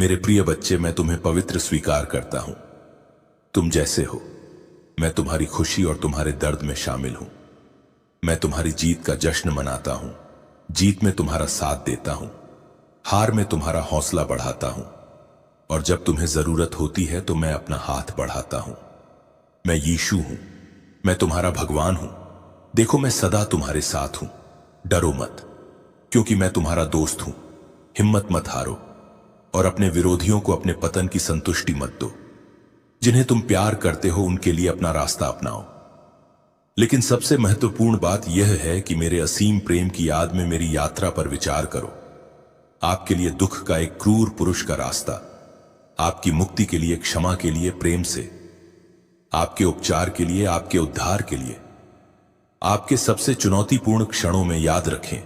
मेरे प्रिय बच्चे, मैं तुम्हें पवित्र स्वीकार करता हूं। तुम जैसे हो, मैं तुम्हारी खुशी और तुम्हारे दर्द में शामिल हूं। मैं तुम्हारी जीत का जश्न मनाता हूं, जीत में तुम्हारा साथ देता हूं, हार में तुम्हारा हौसला बढ़ाता हूं, और जब तुम्हें जरूरत होती है तो मैं अपना हाथ बढ़ाता हूं। मैं यीशु हूं, मैं तुम्हारा भगवान हूं। देखो, मैं सदा तुम्हारे साथ हूं। डरो मत, क्योंकि मैं तुम्हारा दोस्त हूं। हिम्मत मत हारो, और अपने विरोधियों को अपने पतन की संतुष्टि मत दो। जिन्हें तुम प्यार करते हो उनके लिए अपना रास्ता अपनाओ। लेकिन सबसे महत्वपूर्ण बात यह है कि मेरे असीम प्रेम की याद में मेरी यात्रा पर विचार करो। आपके लिए दुख का एक क्रूर पुरुष का रास्ता, आपकी मुक्ति के लिए, क्षमा के लिए, प्रेम से, आपके उपचार के लिए, आपके उद्धार के लिए, आपके सबसे चुनौतीपूर्ण क्षणों में। याद रखें,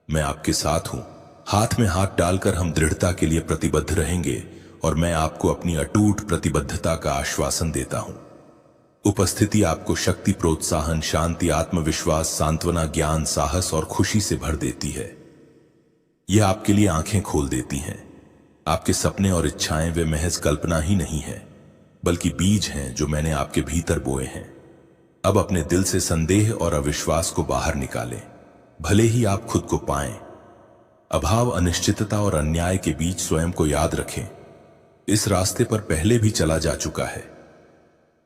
मैं आपके साथ हूं। हाथ में हाथ डालकर हम दृढ़ता के लिए प्रतिबद्ध रहेंगे, और मैं आपको अपनी अटूट प्रतिबद्धता का आश्वासन देता हूं। उपस्थिति आपको शक्ति, प्रोत्साहन, शांति, आत्मविश्वास, सांत्वना, ज्ञान, साहस और खुशी से भर देती है। यह आपके लिए आंखें खोल देती हैं। आपके सपने और इच्छाएं वे महज कल्पना ही नहीं है, बल्कि बीज हैं जो मैंने आपके भीतर बोए हैं। अब अपने दिल से संदेह और अविश्वास को बाहर निकालें। भले ही आप खुद को पाएं, अभाव, अनिश्चितता और अन्याय के बीच स्वयं को याद रखें, इस रास्ते पर पहले भी चला जा चुका है।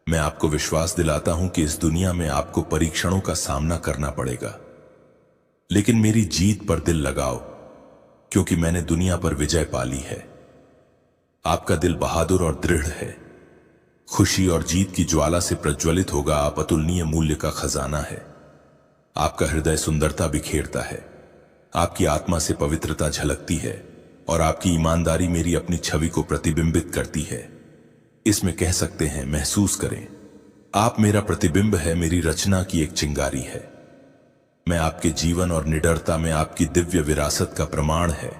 मैं आपको विश्वास दिलाता हूं कि इस दुनिया में आपको परीक्षणों का सामना करना पड़ेगा, लेकिन मेरी जीत पर दिल लगाओ, क्योंकि मैंने दुनिया पर विजय पाली है। आपका दिल बहादुर और दृढ़ है, खुशी और जीत की ज्वाला से प्रज्वलित होगा। आप अतुलनीय मूल्य का खजाना है। आपका हृदय सुंदरता बिखेरता है, आपकी आत्मा से पवित्रता झलकती है, और आपकी ईमानदारी मेरी अपनी छवि को प्रतिबिंबित करती है। इसमें कह सकते हैं, महसूस करें, आप मेरा प्रतिबिंब है, मेरी रचना की एक चिंगारी है। मैं आपके जीवन और निडरता में आपकी दिव्य विरासत का प्रमाण है।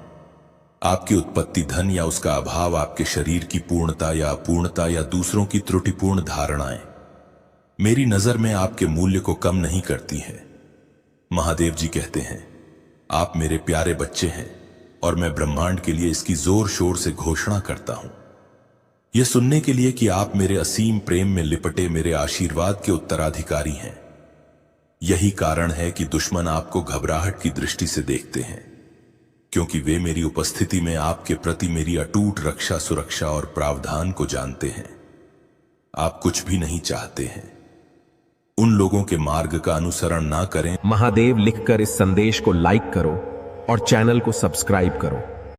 आपकी उत्पत्ति, धन या उसका अभाव, आपके शरीर की पूर्णता या अपूर्णता या दूसरों की त्रुटिपूर्ण धारणाएं मेरी नजर में आपके मूल्य को कम नहीं करती हैं। महादेव जी कहते हैं, आप मेरे प्यारे बच्चे हैं, और मैं ब्रह्मांड के लिए इसकी जोर शोर से घोषणा करता हूं, यह सुनने के लिए कि आप मेरे असीम प्रेम में लिपटे मेरे आशीर्वाद के उत्तराधिकारी हैं। यही कारण है कि दुश्मन आपको घबराहट की दृष्टि से देखते हैं, क्योंकि वे मेरी उपस्थिति में आपके प्रति मेरी अटूट रक्षा, सुरक्षा और प्रावधान को जानते हैं। आप कुछ भी नहीं चाहते हैं। उन लोगों के मार्ग का अनुसरण ना करें। महादेव लिखकर इस संदेश को लाइक करो और चैनल को सब्सक्राइब करो।